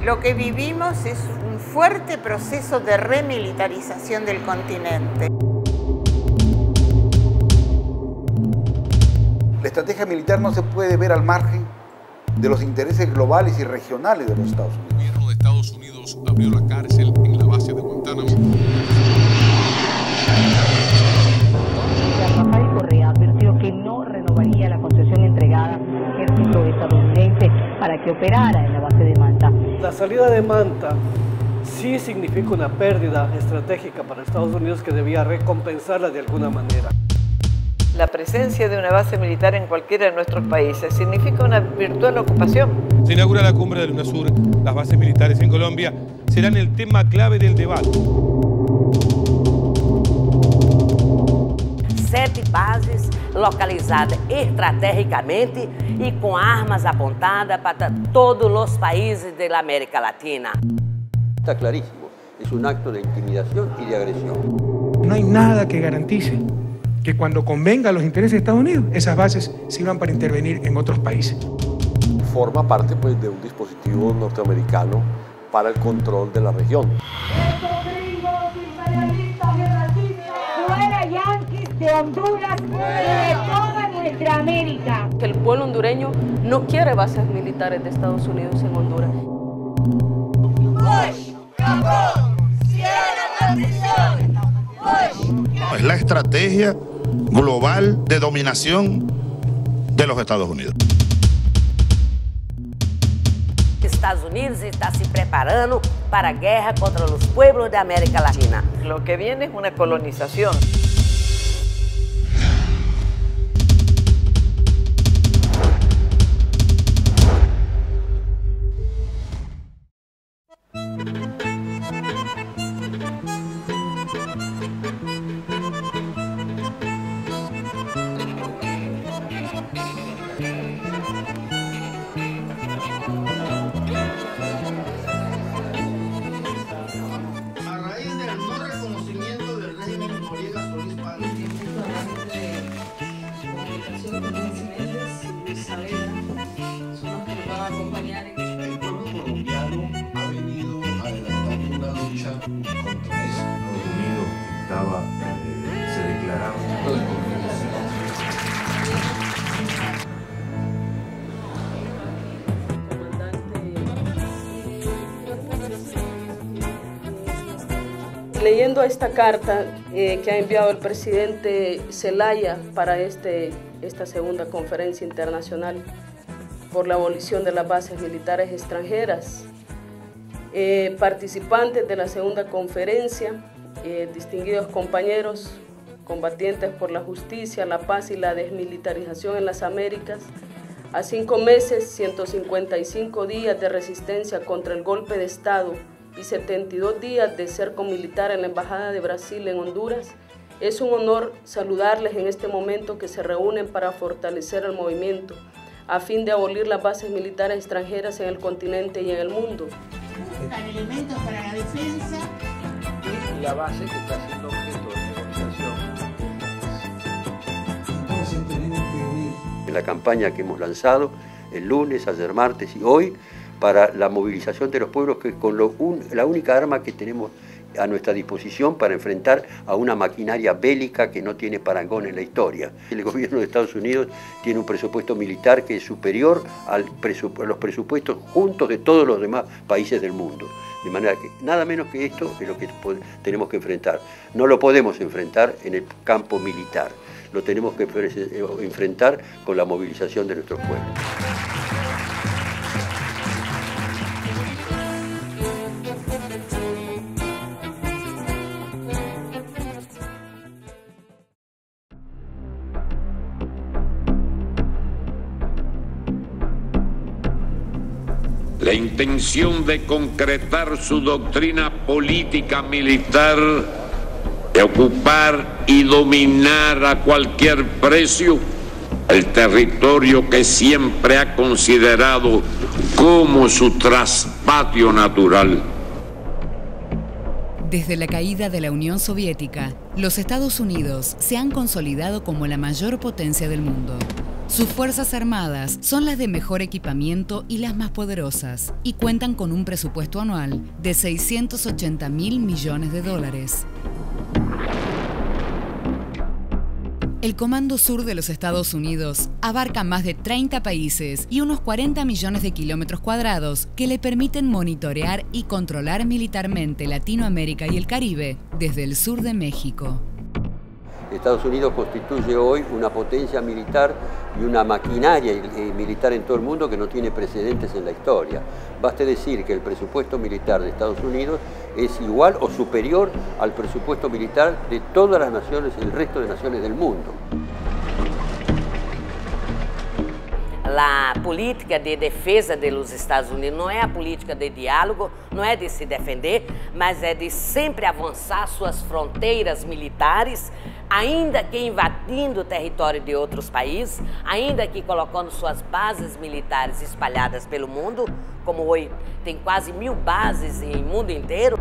Lo que vivimos es un fuerte proceso de remilitarización del continente. La estrategia militar no se puede ver al margen de los intereses globales y regionales de los Estados Unidos. El gobierno de Estados Unidos abrió la cárcel en la base de Guantánamo. Rafael Correa advirtió que no renovaría la concesión entregada al ejército estadounidense para que operara en la base de Manta. La salida de Manta sí significa una pérdida estratégica para Estados Unidos que debía recompensarla de alguna manera. La presencia de una base militar en cualquiera de nuestros países significa una virtual ocupación. Se inaugura la cumbre del UNASUR. Las bases militares en Colombia serán el tema clave del debate. 7 bases localizadas estratégicamente y con armas apuntadas para todos los países de la América Latina. Está clarísimo, es un acto de intimidación y de agresión. No hay nada que garantice que cuando convenga a los intereses de Estados Unidos, esas bases sirvan para intervenir en otros países. Forma parte pues, de un dispositivo norteamericano para el control de la región. Fuera yanquis de Honduras y de toda nuestra América. El pueblo hondureño no quiere bases militares de Estados Unidos en Honduras. Es la estrategia global de dominación de los Estados Unidos. Estados Unidos está se preparando para a guerra contra los pueblos de América Latina. Lo que viene es una colonización. Leyendo esta carta que ha enviado el presidente Zelaya para esta segunda conferencia internacional por la abolición de las bases militares extranjeras, participantes de la segunda conferencia, distinguidos compañeros, combatientes por la justicia, la paz y la desmilitarización en las Américas, a 5 meses, 155 días de resistencia contra el golpe de Estado y 72 días de cerco militar en la Embajada de Brasil en Honduras, es un honor saludarles en este momento que se reúnen para fortalecer el movimiento a fin de abolir las bases militares extranjeras en el continente y en el mundo. Buscan elementos para la defensa. Es la base que está siendo objeto de negociación. Entonces tenemos que unir. En la campaña que hemos lanzado el lunes, ayer martes y hoy, para la movilización de los pueblos, que es con la única arma que tenemos a nuestra disposición para enfrentar a una maquinaria bélica que no tiene parangón en la historia. El gobierno de Estados Unidos tiene un presupuesto militar que es superior a los presupuestos juntos de todos los demás países del mundo. De manera que nada menos que esto es lo que tenemos que enfrentar. No lo podemos enfrentar en el campo militar, lo tenemos que enfrentar con la movilización de nuestros pueblos. La intención de concretar su doctrina política militar, de ocupar y dominar a cualquier precio el territorio que siempre ha considerado como su traspatio natural. Desde la caída de la Unión Soviética, los Estados Unidos se han consolidado como la mayor potencia del mundo. Sus fuerzas armadas son las de mejor equipamiento y las más poderosas, y cuentan con un presupuesto anual de 680.000 millones de dólares. El Comando Sur de los Estados Unidos abarca más de 30 países y unos 40 millones de kilómetros cuadrados que le permiten monitorear y controlar militarmente Latinoamérica y el Caribe desde el sur de México. Estados Unidos constituye hoy una potencia militar y una maquinaria militar en todo el mundo que no tiene precedentes en la historia. Baste decir que el presupuesto militar de Estados Unidos es igual o superior al presupuesto militar de todas las naciones, el resto de naciones del mundo. A política de defesa dos Estados Unidos não é a política de diálogo, não é de se defender, mas é de sempre avançar suas fronteiras militares, ainda que invadindo o território de outros países, ainda que colocando suas bases militares espalhadas pelo mundo, como hoje tem quase 1000 bases no mundo inteiro.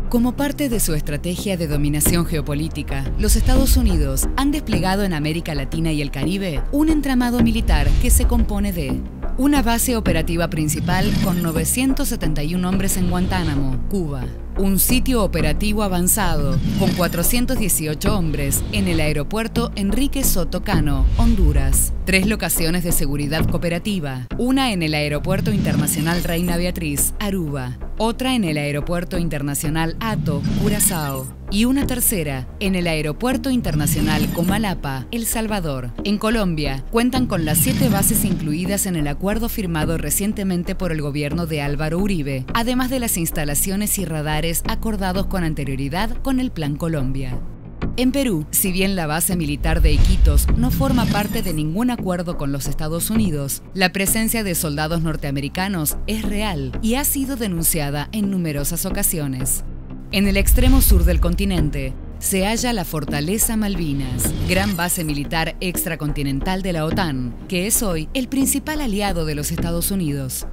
Como parte de su estrategia de dominación geopolítica, los Estados Unidos han desplegado en América Latina y el Caribe un entramado militar que se compone de una base operativa principal con 971 hombres en Guantánamo, Cuba, un sitio operativo avanzado con 418 hombres en el aeropuerto Enrique Soto Cano, Honduras, 3 locaciones de seguridad cooperativa, una en el Aeropuerto Internacional Reina Beatriz, Aruba, otra en el Aeropuerto Internacional Hato, Curazao, y una tercera en el Aeropuerto Internacional Comalapa, El Salvador. En Colombia, cuentan con las 7 bases incluidas en el acuerdo firmado recientemente por el gobierno de Álvaro Uribe, además de las instalaciones y radares acordados con anterioridad con el Plan Colombia. En Perú, si bien la base militar de Iquitos no forma parte de ningún acuerdo con los Estados Unidos, la presencia de soldados norteamericanos es real y ha sido denunciada en numerosas ocasiones. En el extremo sur del continente se halla la Fortaleza Malvinas, gran base militar extracontinental de la OTAN, que es hoy el principal aliado de los Estados Unidos.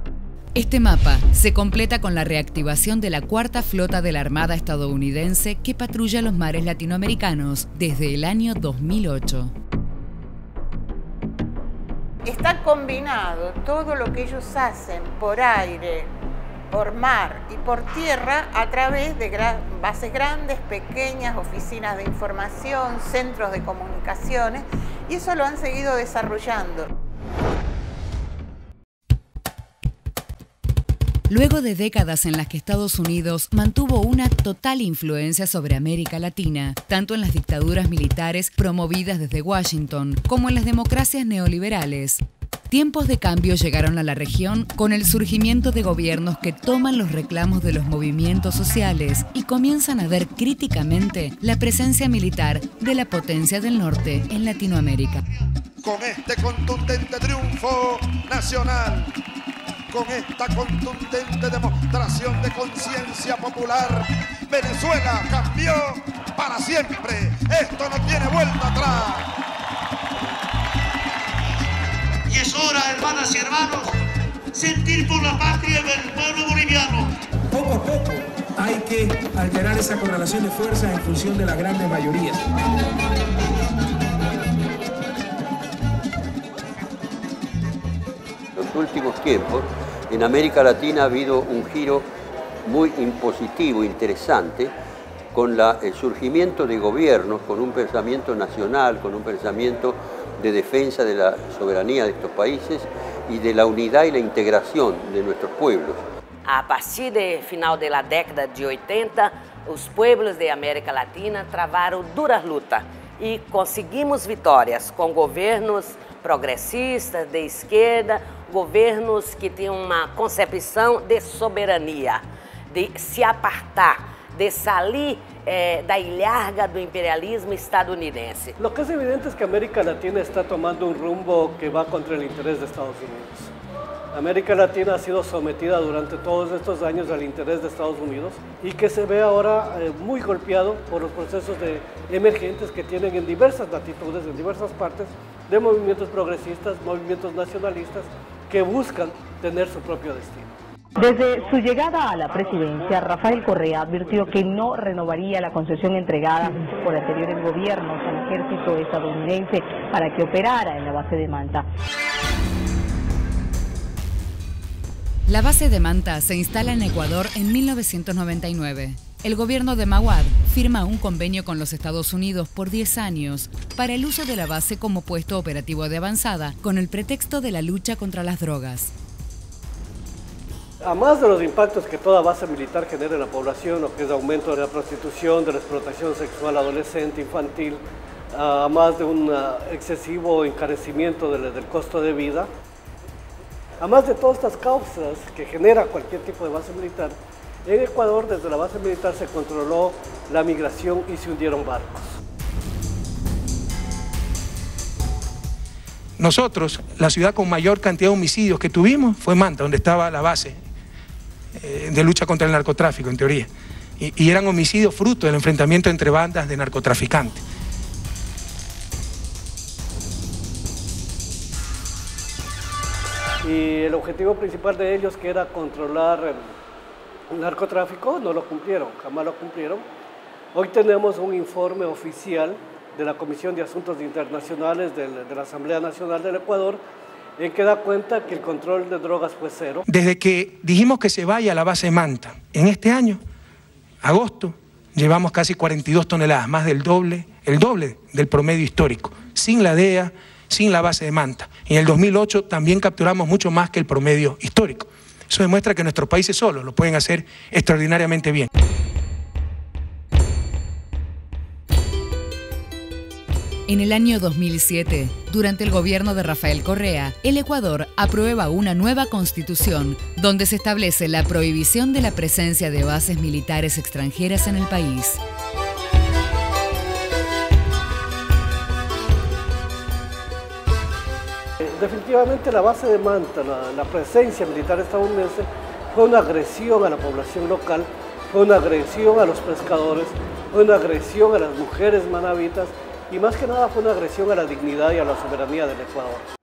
Este mapa se completa con la reactivación de la 4ª flota de la Armada estadounidense que patrulla los mares latinoamericanos desde el año 2008. Está combinado todo lo que ellos hacen por aire, por mar y por tierra a través de bases grandes, pequeñas, oficinas de información, centros de comunicaciones, y eso lo han seguido desarrollando. Luego de décadas en las que Estados Unidos mantuvo una total influencia sobre América Latina, tanto en las dictaduras militares promovidas desde Washington como en las democracias neoliberales, tiempos de cambio llegaron a la región con el surgimiento de gobiernos que toman los reclamos de los movimientos sociales y comienzan a ver críticamente la presencia militar de la potencia del norte en Latinoamérica. Con este contundente triunfo nacional, con esta contundente demostración de conciencia popular, Venezuela cambió para siempre. Esto no tiene vuelta atrás. Y es hora, hermanas y hermanos, sentir por la patria del pueblo boliviano. Poco a poco hay que alterar esa correlación de fuerzas en función de las grandes mayorías. Los últimos tiempos, en América Latina ha habido un giro muy impositivo, interesante, con el surgimiento de gobiernos, con un pensamiento nacional, con un pensamiento de defensa de la soberanía de estos países y de la unidad y la integración de nuestros pueblos. A partir do final da década de 80, os pueblos de América Latina travaram duras lutas e conseguimos vitórias com governos progressistas, de esquerda, governos que têm uma concepção de soberania, de se apartar, de salir da ilharga do imperialismo estadunidense. Lo que es evidente es que América Latina está tomando un rumbo que va contra el interés de Estados Unidos. América Latina ha sido sometida durante todos estos años al interés de Estados Unidos y que se ve ahora muy golpeado por los procesos emergentes que tienen en diversas latitudes, en diversas partes, de movimientos progresistas, movimientos nacionalistas que buscan tener su propio destino. Desde su llegada a la presidencia, Rafael Correa advirtió que no renovaría la concesión entregada por anteriores gobiernos al ejército estadounidense para que operara en la base de Manta. La base de Manta se instala en Ecuador en 1999. El gobierno de Maguad firma un convenio con los Estados Unidos por 10 años para el uso de la base como puesto operativo de avanzada con el pretexto de la lucha contra las drogas. A más de los impactos que toda base militar genera en la población, lo que es el aumento de la prostitución, de la explotación sexual adolescente, infantil, a más de un excesivo encarecimiento del costo de vida, a más de todas estas causas que genera cualquier tipo de base militar, en Ecuador desde la base militar se controló la migración y se hundieron barcos. Nosotros, la ciudad con mayor cantidad de homicidios que tuvimos fue Manta, donde estaba la base de lucha contra el narcotráfico, en teoría. Y eran homicidios fruto del enfrentamiento entre bandas de narcotraficantes. Y el objetivo principal de ellos, que era controlar el narcotráfico, no lo cumplieron, jamás lo cumplieron. Hoy tenemos un informe oficial de la Comisión de Asuntos Internacionales de la Asamblea Nacional del Ecuador, en que da cuenta que el control de drogas fue cero. Desde que dijimos que se vaya a la base Manta, en este año, agosto, llevamos casi 42 toneladas, más del doble, el doble del promedio histórico, sin la DEA, sin la base de Manta. Y en el 2008 también capturamos mucho más que el promedio histórico. Eso demuestra que nuestros países solos lo pueden hacer extraordinariamente bien. En el año 2007, durante el gobierno de Rafael Correa, el Ecuador aprueba una nueva constitución donde se establece la prohibición de la presencia de bases militares extranjeras en el país. Definitivamente la base de Manta, la presencia militar estadounidense, fue una agresión a la población local, fue una agresión a los pescadores, fue una agresión a las mujeres manabitas, y más que nada fue una agresión a la dignidad y a la soberanía del Ecuador.